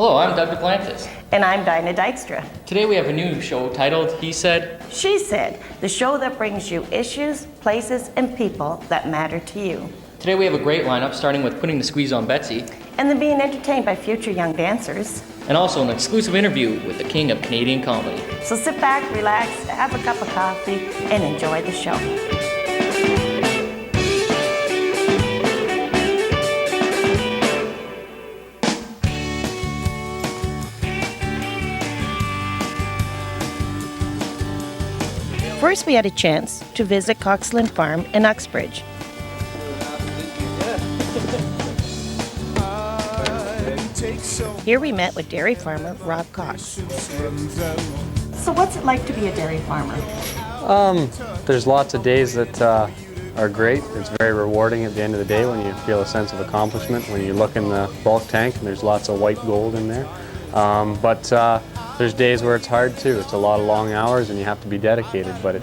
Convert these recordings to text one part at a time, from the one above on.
Hello, I'm Doug Duplantis. And I'm Dina Dykstra. Today we have a new show titled He Said, She Said, the show that brings you issues, places, and people that matter to you. Today we have a great lineup, starting with Putting the Squeeze on Betsy, And then being entertained by future young dancers. and also an exclusive interview with the king of Canadian comedy. So sit back, relax, have a cup of coffee, and enjoy the show. First, we had a chance to visit Coxland Farm in Uxbridge. Here we met with dairy farmer Rob Cox. So what's it like to be a dairy farmer? There's lots of days that are great. It's very rewarding at the end of the day when you feel a sense of accomplishment, when you look in the bulk tank and there's lots of white gold in there. But there's days where it's hard too. It's a lot of long hours and you have to be dedicated, but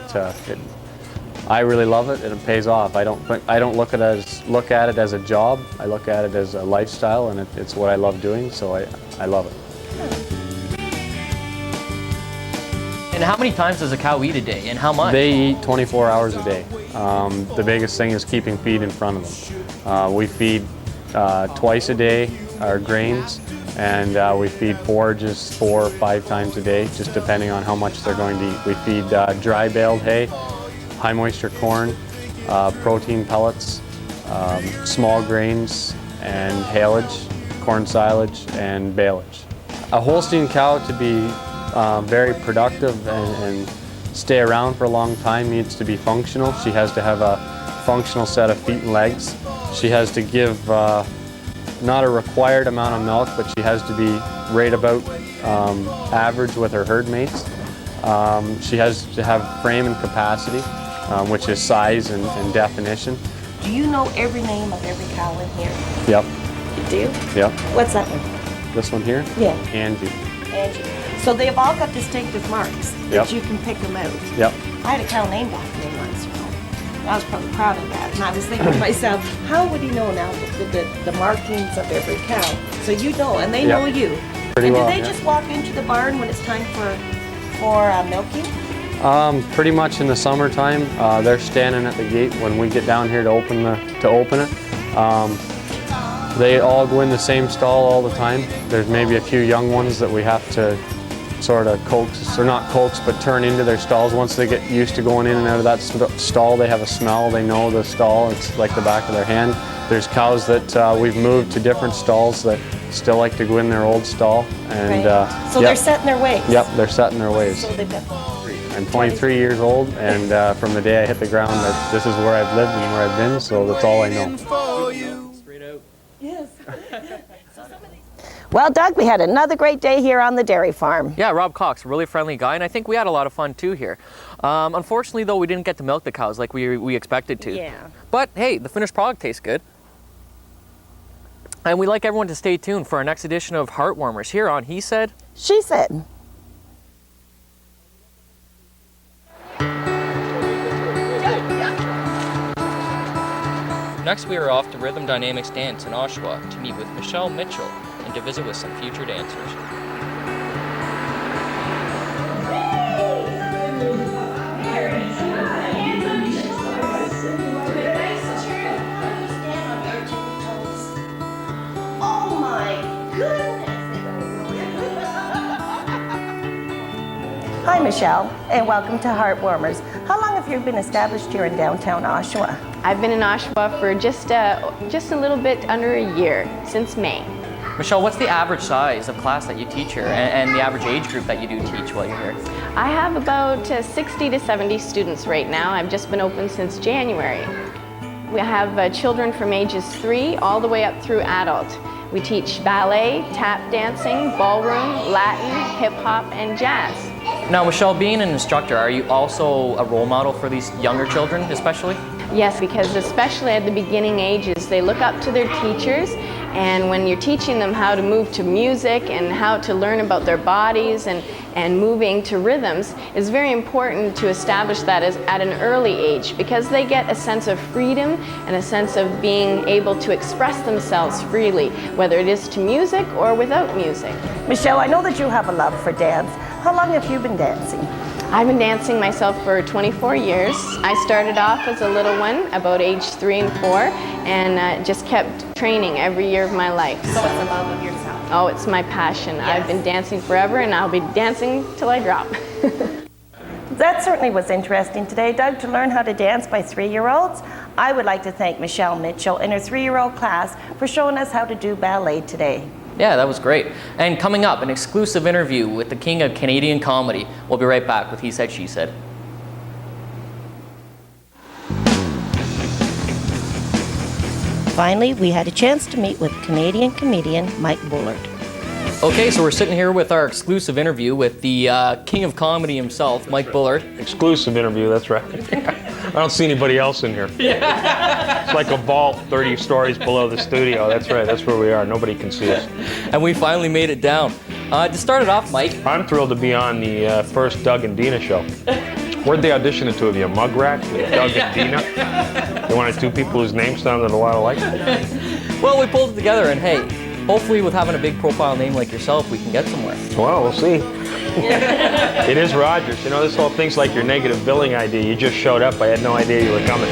I really love it and it pays off. I don't look at it as a job. I look at it as a lifestyle, and it's what I love doing, so I love it. And how many times does a cow eat a day, and how much? They eat 24 hours a day. The biggest thing is keeping feed in front of them. We feed twice a day our grains, and we feed forages 4 or 5 times a day, just depending on how much they're going to eat. We feed dry baled hay, high moisture corn, protein pellets, small grains, and haylage, corn silage, and baleage. A Holstein cow, to be very productive and stay around for a long time, needs to be functional. She has to have a functional set of feet and legs. She has to give not a required amount of milk, but she has to be right about average with her herd mates. She has to have frame and capacity, which is size and definition. Do you know every name of every cow in here? Yep. You do? Yep. What's that one? This one here? Yeah. Angie. Angie. So they've all got distinctive marks that Yep. you can pick them out. Yep. I had a cow named after me once, you know. I was probably proud of that. And I was thinking to myself, how would he know now the markings of every cow? So you know, and they Yep. know you. Pretty and well, do they yeah. just walk into the barn when it's time for milking? Pretty much in the summertime, they're standing at the gate when we get down here to open it. They all go in the same stall all the time. There's maybe a few young ones that we have to sort of coax, or not coax, but turn into their stalls. Once they get used to going in and out of that stall, they have a smell, they know the stall, it's like the back of their hand. There's cows that we've moved to different stalls that still like to go in their old stall. And, right. So yep. they're set in their ways. Yep, they're set in their ways. So they've got I'm 23 years old, and from the day I hit the ground, this is where I've lived and where I've been, so that's all I know. Straight out. Yes. Well, Doug, we had another great day here on the dairy farm. Yeah, Rob Cox, really friendly guy, and I think we had a lot of fun too here. Unfortunately, though, we didn't get to milk the cows like we expected to. Yeah. But hey, the finished product tastes good. And we'd like everyone to stay tuned for our next edition of Heartwarmers here on He Said, She Said. Next, we are off to Rhythm Dynamics Dance in Oshawa to meet with Michelle Mitchell and to visit with some future dancers. Oh my goodness! Hi, Michelle, and welcome to Heartwarmers. How long have you been established here in downtown Oshawa? I've been in Oshawa for just a little bit under a year, since May. Michelle, what's the average size of class that you teach here and the average age group that you do teach while you're here? I have about 60 to 70 students right now. I've just been open since January. We have children from ages 3 all the way up through adult. We teach ballet, tap dancing, ballroom, Latin, hip hop, and jazz. Now, Michelle, being an instructor, are you also a role model for these younger children, especially? Yes, because especially at the beginning ages, they look up to their teachers And when you're teaching them how to move to music and how to learn about their bodies and moving to rhythms, it's very important to establish that at an early age, because they get a sense of freedom and a sense of being able to express themselves freely, whether it is to music or without music. Michelle, I know that you have a love for dance. How long have you been dancing? I've been dancing myself for 24 years. I started off as a little one, about age 3 and 4, and just kept training every year of my life. So it's a love of yourself. Oh, it's my passion. Yes. I've been dancing forever, and I'll be dancing till I drop. That certainly was interesting today, Doug, to learn how to dance by 3-year-olds. I would like to thank Michelle Mitchell and her 3-year-old class for showing us how to do ballet today. Yeah, that was great. And coming up, an exclusive interview with the king of Canadian comedy. We'll be right back with He Said, She Said. Finally, we had a chance to meet with Canadian comedian Mike Bullard. Okay, so we're sitting here with our exclusive interview with the king of comedy himself, Mike Bullard. Exclusive interview, that's right. I don't see anybody else in here. It's like a vault 30 stories below the studio. That's right, that's where we are. Nobody can see us. And we finally made it down. To start it off, Mike. I'm thrilled to be on the first Doug and Dina show. Where'd they audition the two of you? A mug rack with Doug and Dina? They wanted two people whose names sounded a lot alike? Well, we pulled it together, and hey, hopefully with having a big profile name like yourself, we can get somewhere. Well, we'll see. It is Rogers. You know, this whole thing's like your negative billing ID. You just showed up. I had no idea you were coming.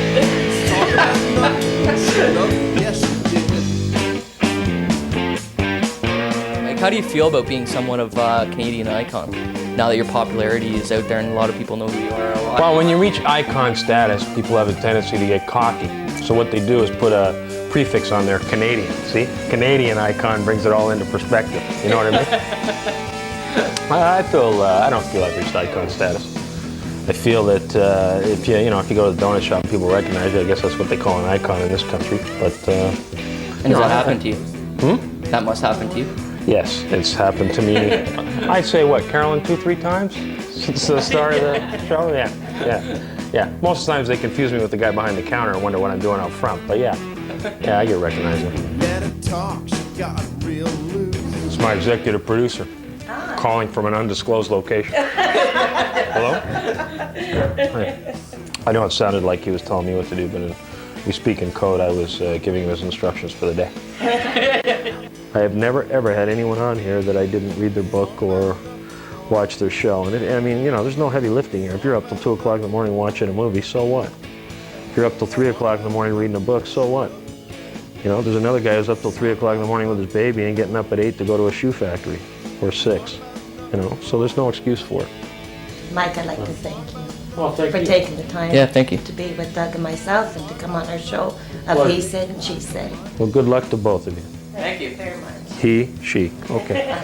Mike, how do you feel about being somewhat of a Canadian icon now that your popularity is out there and a lot of people know who you are? Well, when you reach icon status, people have a tendency to get cocky. So what they do is put a prefix on there, Canadian. See? Canadian icon brings it all into perspective. You know what I mean? I don't feel I've reached icon status. I feel that if you go to the donut shop, people recognize you. I guess that's what they call an icon in this country. But And does that happen to you? That must happen to you. Yes, it's happened to me. I'd say what, Carolyn, 2-3 times since the start of the show. Yeah. Most of the times they confuse me with the guy behind the counter and wonder what I'm doing out front. But yeah, I get recognized. It's my executive producer calling from an undisclosed location. Hello? I know it sounded like he was telling me what to do, but we speak in code. I was giving him his instructions for the day. I have never, ever had anyone on here that I didn't read their book or watch their show. And there's no heavy lifting here. If you're up till 2 o'clock in the morning watching a movie, so what? If you're up till 3 o'clock in the morning reading a book, so what? There's another guy who's up till 3 o'clock in the morning with his baby and getting up at 8 to go to a shoe factory, or 6. So there's no excuse for it. Mike, I'd like to thank you Thank for taking the time thank you. to be with Doug and myself and to come on our show of He Said and She Said. Well, good luck to both of you. Thank you. Very much. He, she, okay.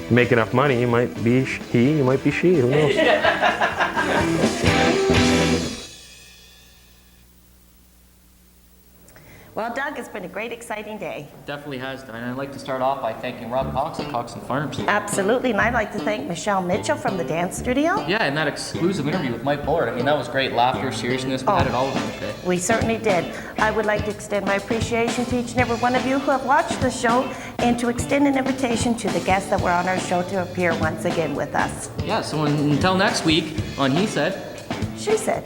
Make enough money, you might be he, you might be she, who knows? Well, Doug, it's been a great, exciting day. Definitely has done. And I'd like to start off by thanking Rob Cox at Cox and Farms. Absolutely, and I'd like to thank Michelle Mitchell from the dance studio. Yeah, and that exclusive interview with Mike Bullard. I mean, that was great. Laughter, seriousness, we had it all of them today. We certainly did. I would like to extend my appreciation to each and every one of you who have watched the show and to extend an invitation to the guests that were on our show to appear once again with us. Yeah, so until next week on He Said. She Said.